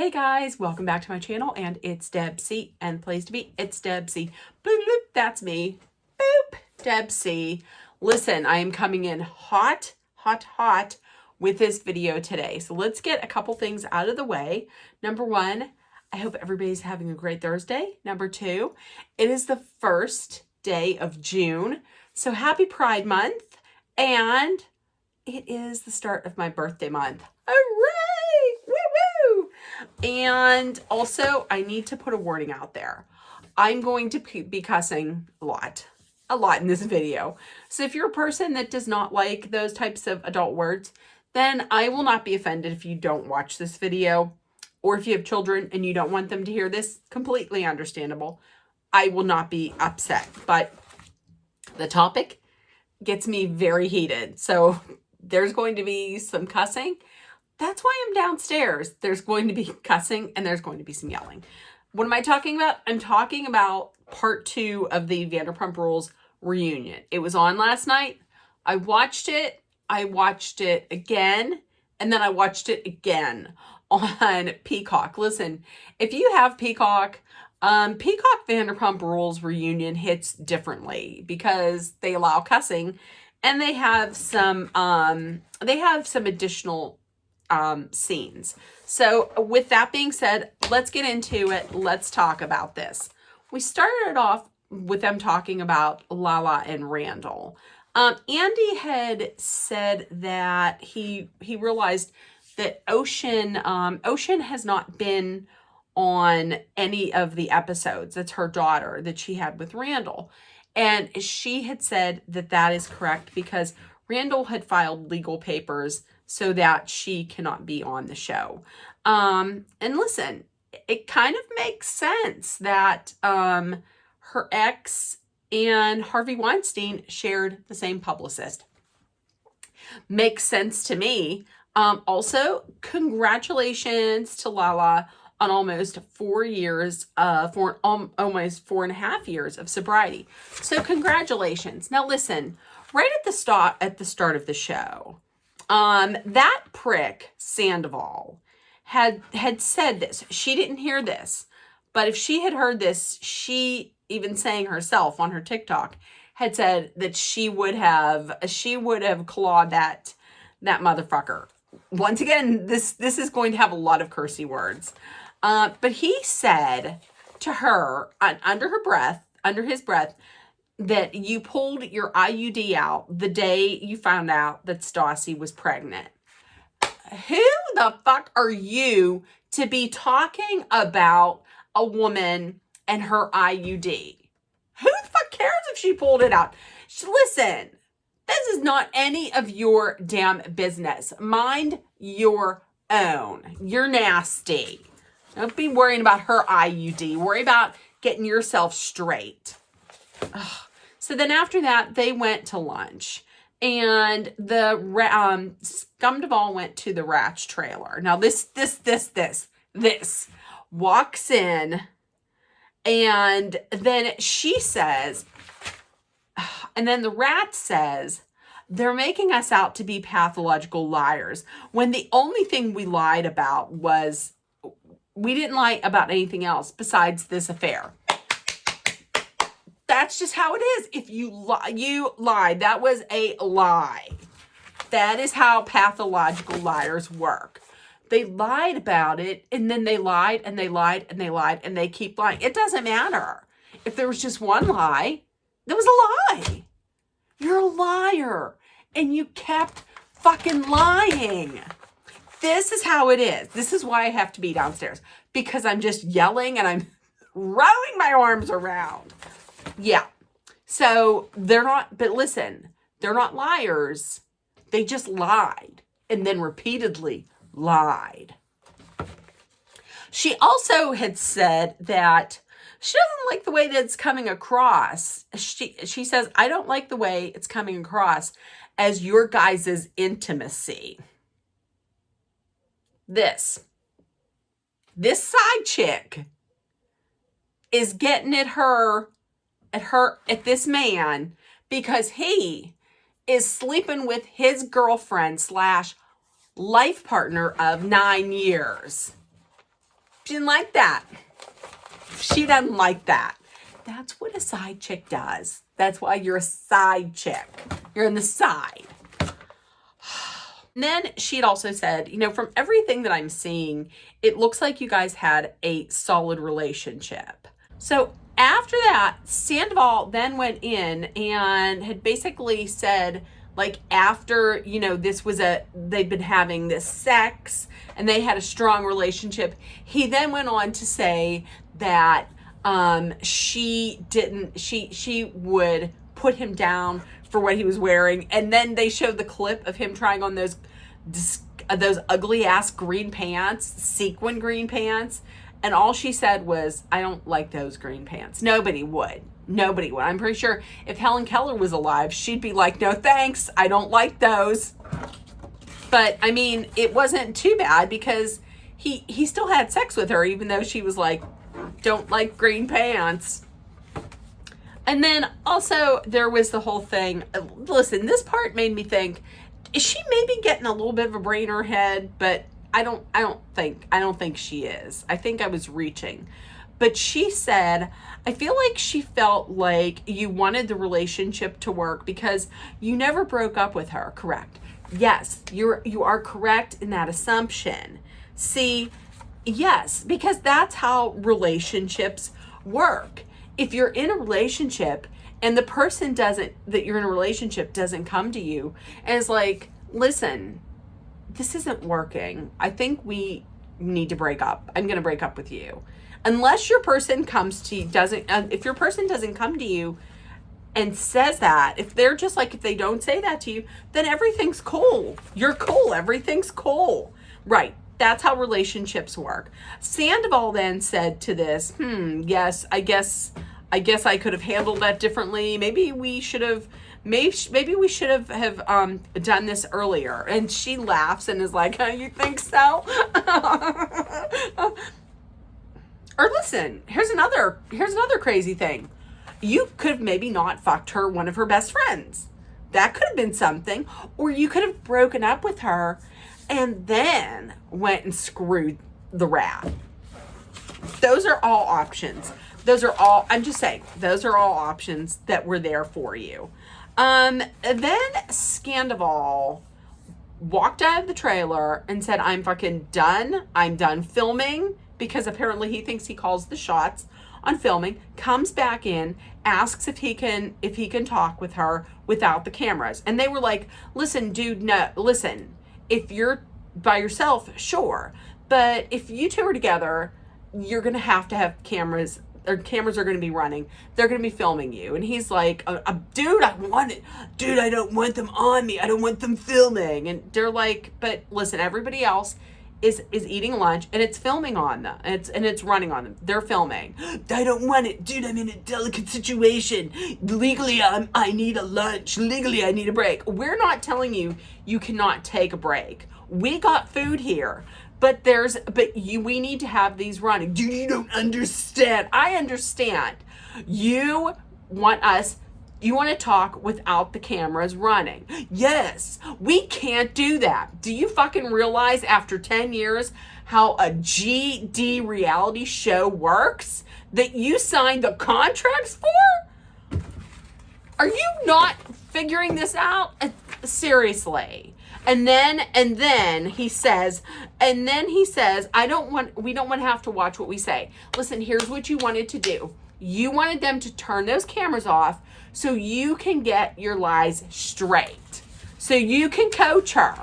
Hey guys, welcome back to my channel, and it's Deb C, and the place to be, it's Deb C. Boop, boop, that's me. Boop, Deb C. Listen, I am coming in hot with this video today. So let's get a couple things out of the way. Number one, I hope everybody's having a great Thursday. Number two, it is the first day of June. So happy Pride Month, and it is the start of my birthday month. Hooray! Woo woo! And also, I need to put a warning out there. I'm going to be cussing a lot in this video. So if you're a person that does not like those types of adult words, then I will not be offended if you don't watch this video. Or if you have children and you don't want them to hear this, completely understandable. I will not be upset. But the topic gets me very heated. So there's going to be some cussing. That's why I'm downstairs. There's going to be cussing and there's going to be some yelling. What am I talking about? I'm talking about part 2 of the Vanderpump Rules reunion. It was on last night. I watched it again, and then I watched it again on Peacock. Listen, if you have Peacock, Peacock Vanderpump Rules reunion hits differently because they allow cussing, and they have some additional scenes. So with that being said, let's get into it. Let's talk about this. We started off with them talking about Lala and Randall. Andy had said that he realized that Ocean has not been on any of the episodes. That's her daughter that she had with Randall. And she had said that that is correct because Randall had filed legal papers so that she cannot be on the show. And listen, it kind of makes sense that her ex and Harvey Weinstein shared the same publicist. Makes sense to me. Also, congratulations to Lala on almost 4 years, almost 4.5 years of sobriety. So congratulations. Now listen, right at the start of the show, that prick Sandoval had said this. She didn't hear this, but if she had heard this, she even saying herself on her TikTok had said that she would have clawed that motherfucker. Once again, this is going to have a lot of cursey words. But he said to her under his breath, that you pulled your IUD out the day you found out that Stassi was pregnant. Who the fuck are you to be talking about a woman and her IUD? Who the fuck cares if she pulled it out? Listen, this is not any of your damn business. Mind your own. You're nasty. Don't be worrying about her IUD. Worry about getting yourself straight. Ugh. So then after that, they went to lunch, and the Scum Duvall went to the Ratch trailer. Now this walks in, and then she says, and then the rat says, they're making us out to be pathological liars, when the only thing we lied about was, we didn't lie about anything else besides this affair. That's just how it is. If you lie, you lied. That was a lie. That is how pathological liars work. They lied about it, and then they lied, and they lied, and they lied, and they keep lying. It doesn't matter. If there was just one lie, that was a lie. You're a liar, and you kept fucking lying. This is how it is. This is why I have to be downstairs, because I'm just yelling and I'm throwing my arms around. Yeah. So they're not, but listen, they're not liars. They just lied and then repeatedly lied. She also had said that she doesn't like the way that it's coming across. She says, I don't like the way it's coming across as your guys' intimacy. This side chick is getting at this man because he is sleeping with his girlfriend / life partner of 9 years. She didn't like that. She doesn't like that. That's what a side chick does. That's why you're a side chick. You're on the side. And then she'd also said, you know, from everything that I'm seeing, it looks like you guys had a solid relationship. So after that, Sandoval then went in and had basically said, like, after, you know, they'd been having this sex and they had a strong relationship, he then went on to say that she would put him down for what he was wearing. And then they showed the clip of him trying on those ugly ass green pants, sequin green pants. And all she said was, I don't like those green pants. Nobody would. I'm pretty sure if Helen Keller was alive, she'd be like, no thanks, I don't like those. But I mean, it wasn't too bad because he still had sex with her, even though she was like, don't like green pants. And then also there was the whole thing. Listen, this part made me think, is she maybe getting a little bit of a brain in her head? But I don't think she is. I think I was reaching. But she said, I feel like she felt like you wanted the relationship to work because you never broke up with her, correct? Yes, you are correct in that assumption. See, yes, because that's how relationships work. If you're in a relationship and the person that you're in a relationship doesn't come to you and is like, listen, this isn't working. I think we need to break up. I'm going to break up with you. Unless your person comes to you, if your person doesn't come to you and says that, if they don't say that to you, then everything's cool. You're cool. Everything's cool. Right. That's how relationships work. Sandoval then said to this, yes, I guess I could have handled that differently. Maybe we should have done this earlier. And she laughs and is like, you think so? Or listen, here's another crazy thing. You could have maybe not fucked one of her best friends. That could have been something. Or you could have broken up with her and then went and screwed the rat. Those are all options. I'm just saying, those are all options that were there for you. Then Sandoval walked out of the trailer and said, I'm fucking done. I'm done filming, because apparently he thinks he calls the shots on filming, comes back in, asks if he can talk with her without the cameras. And they were like, listen, dude, no, listen, if you're by yourself, sure. But if you two are together, you're going to have cameras, or cameras are going to be running. They're going to be filming you. And he's like, dude, I want it. Dude, I don't want them on me. I don't want them filming. And they're like, but listen, everybody else is eating lunch and it's filming on them. It's running on them. They're filming. I don't want it. Dude, I'm in a delicate situation. Legally, I need a lunch. Legally, I need a break. We're not telling you cannot take a break. We got food here. But we need to have these running. Dude, you don't understand. I understand. You want to talk without the cameras running. Yes, we can't do that. Do you fucking realize after 10 years how a GD reality show works that you signed the contracts for? Are you not figuring this out? Seriously. And then he says, we don't want to have to watch what we say. Listen, here's what you wanted to do. You wanted them to turn those cameras off so you can get your lies straight. So you can coach her.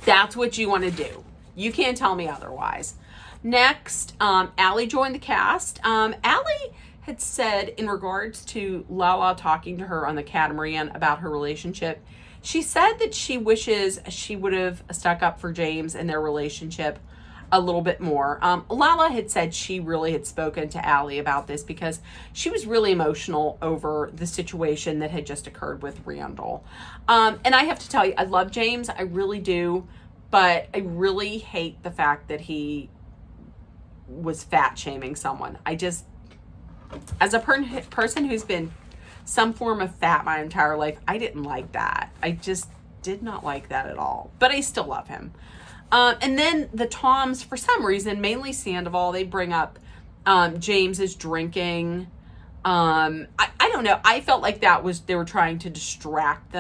That's what you want to do. You can't tell me otherwise. Next, Allie joined the cast. Allie had said in regards to Lala talking to her on the catamaran about her relationship, she said that she wishes she would have stuck up for James and their relationship a little bit more. Lala had said she really had spoken to Allie about this because she was really emotional over the situation that had just occurred with Randall. And I have to tell you, I love James. I really do. But I really hate the fact that he was fat shaming someone. As a person who's been some form of fat my entire life, I didn't like that. I just did not like that at all. But I still love him. And then the Toms, for some reason, mainly Sandoval, they bring up James is drinking. I don't know. I felt like they were trying to distract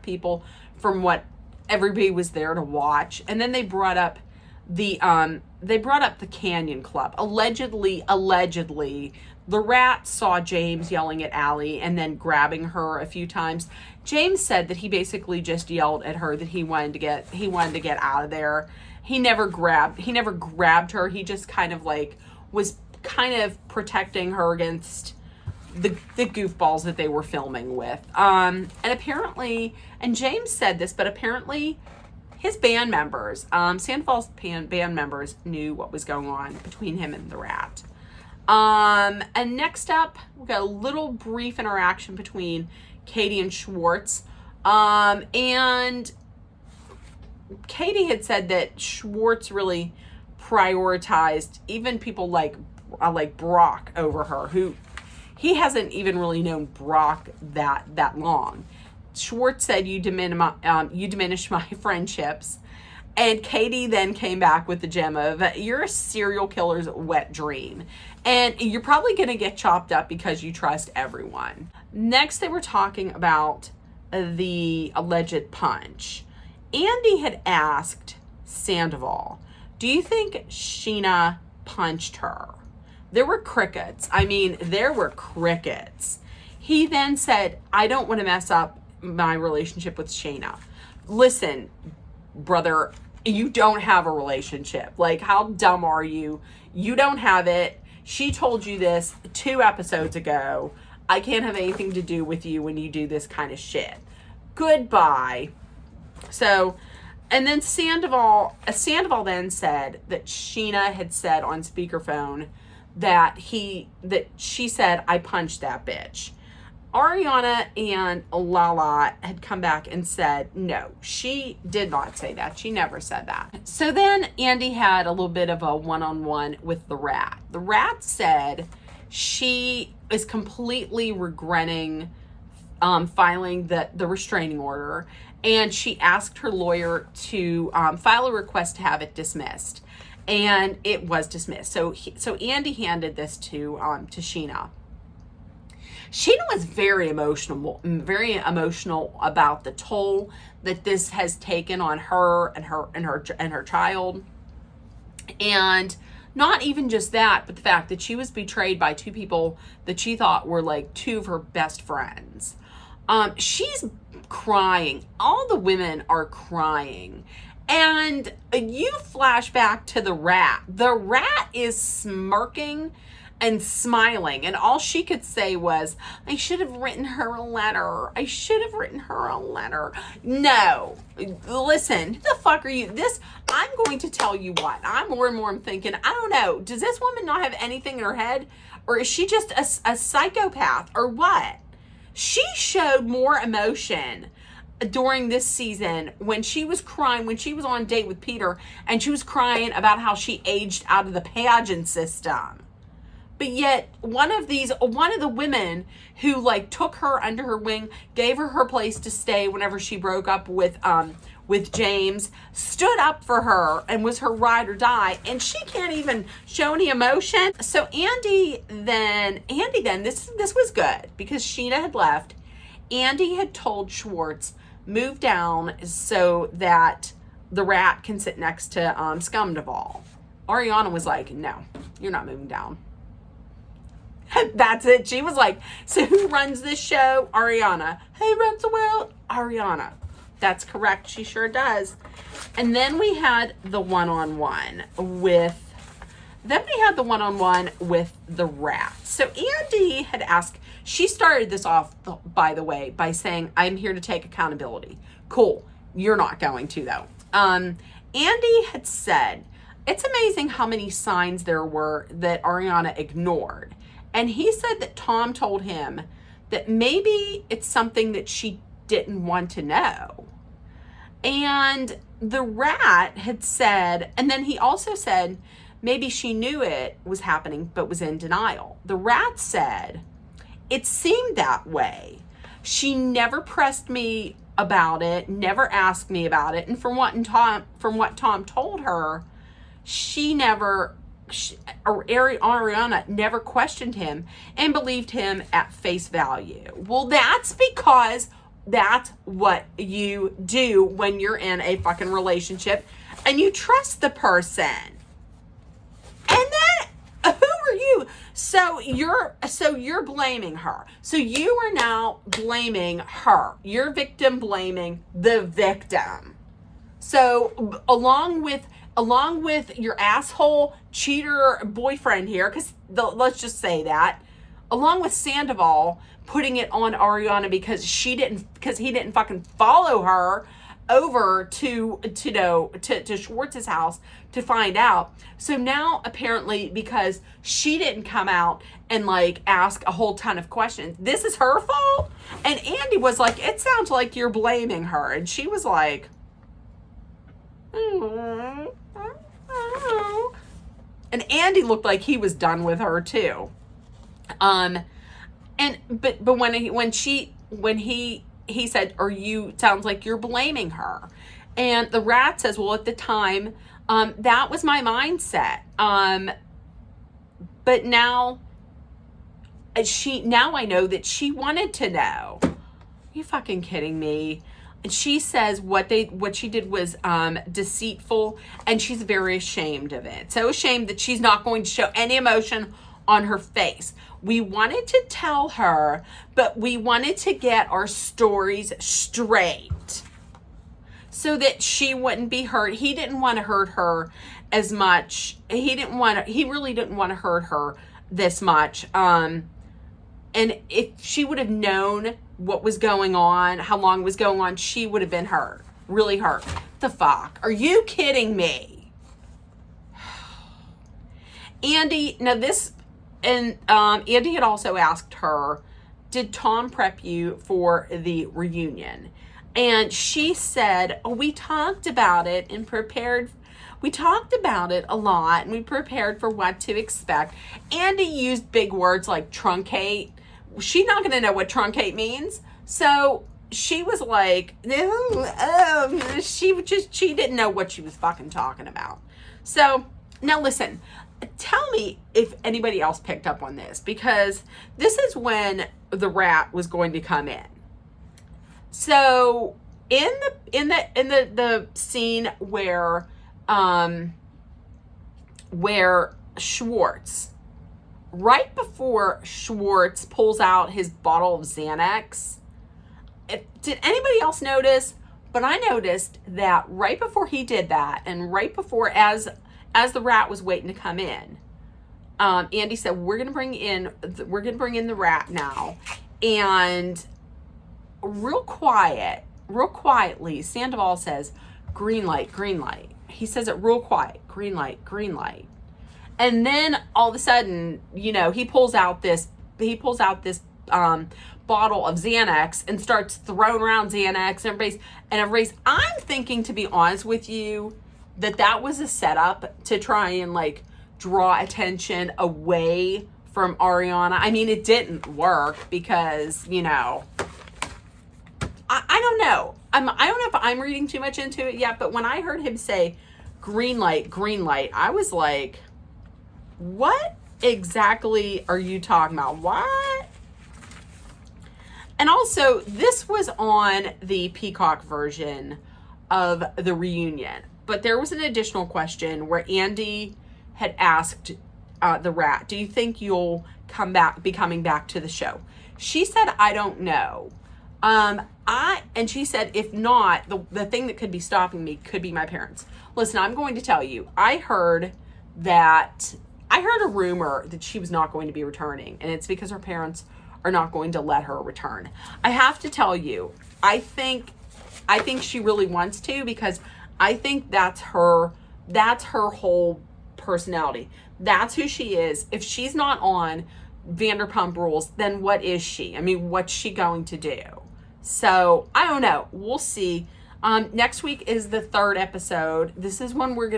people from what everybody was there to watch. And then they brought up the Canyon Club. Allegedly, the rat saw James yelling at Allie and then grabbing her a few times. James said that he basically just yelled at her that he wanted to get out of there. He never grabbed her. He just kind of like was kind of protecting her against the goofballs that they were filming with. And apparently, and James said this, but apparently his band members, Sandoval's band members, knew what was going on between him and the rat. And next up, we got a little brief interaction between Katie and Schwartz. And Katie had said that Schwartz really prioritized even people like Brock over her, who he hasn't even really known Brock that long. Schwartz said, you diminish my friendships. And Katie then came back with the gem of, you're a serial killer's wet dream. And you're probably going to get chopped up because you trust everyone. Next, they were talking about the alleged punch. Andy had asked Sandoval, do you think Sheena punched her? There were crickets. I mean, there were crickets. He then said, I don't want to mess up my relationship with Sheena. Listen, brother, you don't have a relationship. Like, how dumb are you? You don't have it. She told you this 2 episodes ago. I can't have anything to do with you when you do this kind of shit. Goodbye. So, and then Sandoval then said that Sheena had said on speakerphone that she said, I punched that bitch. Ariana and Lala had come back and said, no, she did not say that. She never said that. So then Andy had a little bit of a one-on-one with the rat. The rat said she is completely regretting filing the restraining order, and she asked her lawyer to file a request to have it dismissed, and it was dismissed. So Andy handed this to Sheena. Sheena was very emotional about the toll that this has taken on her and her child. And not even just that, but the fact that she was betrayed by 2 people that she thought were like 2 of her best friends. She's crying. All the women are crying. And you flash back to the rat. The rat is smirking and smiling, and all she could say was, I should have written her a letter. I should have written her a letter. No, listen, who the fuck are you? I'm going to tell you what, I'm more and more thinking, I don't know, does this woman not have anything in her head, or is she just a psychopath, or what? She showed more emotion during this season when she was crying, when she was on a date with Peter, and she was crying about how she aged out of the pageant system. But yet, one of the women who like took her under her wing, gave her place to stay whenever she broke up with James, stood up for her and was her ride or die, and she can't even show any emotion. So Andy then this was good because Sheena had left. Andy had told Schwartz, move down so that the rat can sit next to Scumdevall. Ariana was like, no, you're not moving down. That's it. She was like, so who runs this show? Ariana. Who runs the world? Ariana. That's correct. She sure does. And then we had the one-on-one with the rat. So Andy had asked, she started this off, by the way, by saying, I'm here to take accountability. Cool. You're not going to, though. Andy had said, it's amazing how many signs there were that Ariana ignored. And he said that Tom told him that maybe it's something that she didn't want to know. And the rat had said, and then he also said, maybe she knew it was happening, but was in denial. The rat said, it seemed that way. She never pressed me about it, never asked me about it. And from what Tom told her, Ariana never questioned him and believed him at face value. Well, that's because that's what you do when you're in a fucking relationship and you trust the person. And then who are you? So you're blaming her. So you are now blaming her. You're victim blaming the victim. So along with your asshole cheater boyfriend here, because let's just say that, along with Sandoval putting it on Ariana because he didn't fucking follow her over to Schwartz's house to find out. So now apparently because she didn't come out and like ask a whole ton of questions, this is her fault. And Andy was like, it sounds like you're blaming her. And she was like, and Andy looked like he was done with her too. But when he said, sounds like you're blaming her. And the rat says, well, at the time, that was my mindset. But now I know that she wanted to know. Are you fucking kidding me? And she says what she did was deceitful, and she's very ashamed of it. So ashamed that she's not going to show any emotion on her face. We wanted to tell her, but we wanted to get our stories straight so that she wouldn't be hurt. He didn't want to hurt her as much. He really didn't want to hurt her this much. And if she would have known what was going on, how long it was going on, she would have been hurt. Really hurt. The fuck? Are you kidding me? Andy, now this, and Andy had also asked her, did Tom prep you for the reunion? And she said, oh, we talked about it and prepared. We talked about it a lot and we prepared for what to expect. Andy used big words like truncate. She's not going to know what truncate means. So she was like, she didn't know what she was fucking talking about. So now listen, tell me if anybody else picked up on this, because this is when the rat was going to come in. So in the scene where Schwartz, right before Schwartz pulls out his bottle of Xanax, did anybody else notice? But I noticed that right before he did that, and right before as the rat was waiting to come in, Andy said, we're gonna bring in the rat now. And real quietly, Sandoval says, green light, green light. He says it real quiet, green light, green light. And then all of a sudden, he pulls out this bottle of Xanax and starts throwing around Xanax, and everybody's, I'm thinking, to be honest with you, that was a setup to try and like draw attention away from Ariana. I mean, it didn't work because, I don't know. I don't know if I'm reading too much into it yet, but when I heard him say green light, I was like, what exactly are you talking about? What? And also, this was on the Peacock version of the reunion, but there was an additional question where Andy had asked the rat, do you think you'll be coming back to the show? She said, I don't know. And she said, if not, the thing that could be stopping me could be my parents. Listen, I'm going to tell you, I heard a rumor that she was not going to be returning, and it's because her parents are not going to let her return. I have to tell you, I think she really wants to, because I think that's her whole personality. That's who she is. If she's not on Vanderpump Rules, then what is she? I mean, what's she going to do? So I don't know. We'll see. Next week is the 3rd episode. This is when we're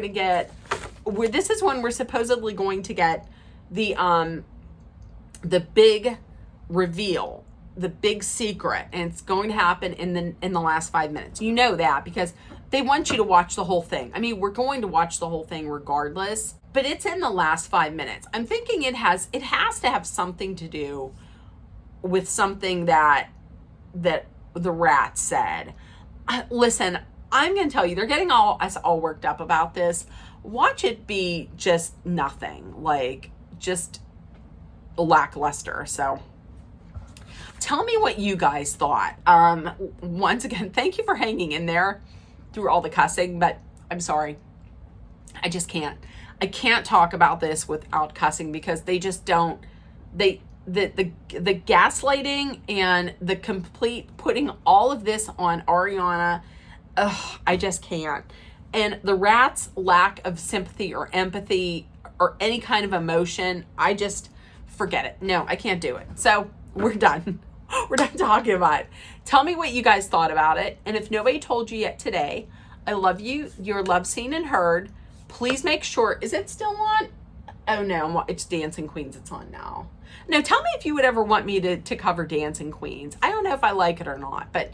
supposedly going to get the big reveal the big secret, and it's going to happen in the last 5 minutes. You know that because they want you to watch the whole thing. I mean, we're going to watch the whole thing regardless, but it's in the last 5 minutes. I'm thinking it has to have something to do with something that the rat said. Listen, I'm going to tell you, they're getting us all worked up about this. Watch it be just nothing, like just lackluster. So tell me what you guys thought. Once again, thank you for hanging in there through all the cussing, but I'm sorry. I just can't. I can't talk about this without cussing because they just don't, the gaslighting and the complete putting all of this on Ariana, I just can't. And the rat's lack of sympathy or empathy or any kind of emotion, I just forget it. No, I can't do it. So we're done. We're done talking about it. Tell me what you guys thought about it. And if nobody told you yet today, I love you. You're loved, seen, and heard. Please make sure, is it still on? Oh no, it's Dancing Queens. It's on now. No, tell me if you would ever want me to cover Dancing Queens. I don't know if I like it or not, but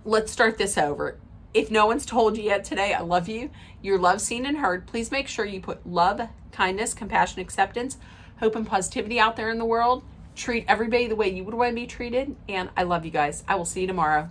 let's start this over. If no one's told you yet today, I love you. You're loved, seen, and heard. Please make sure you put love, kindness, compassion, acceptance, hope, and positivity out there in the world. Treat everybody the way you would want to be treated. And I love you guys. I will see you tomorrow.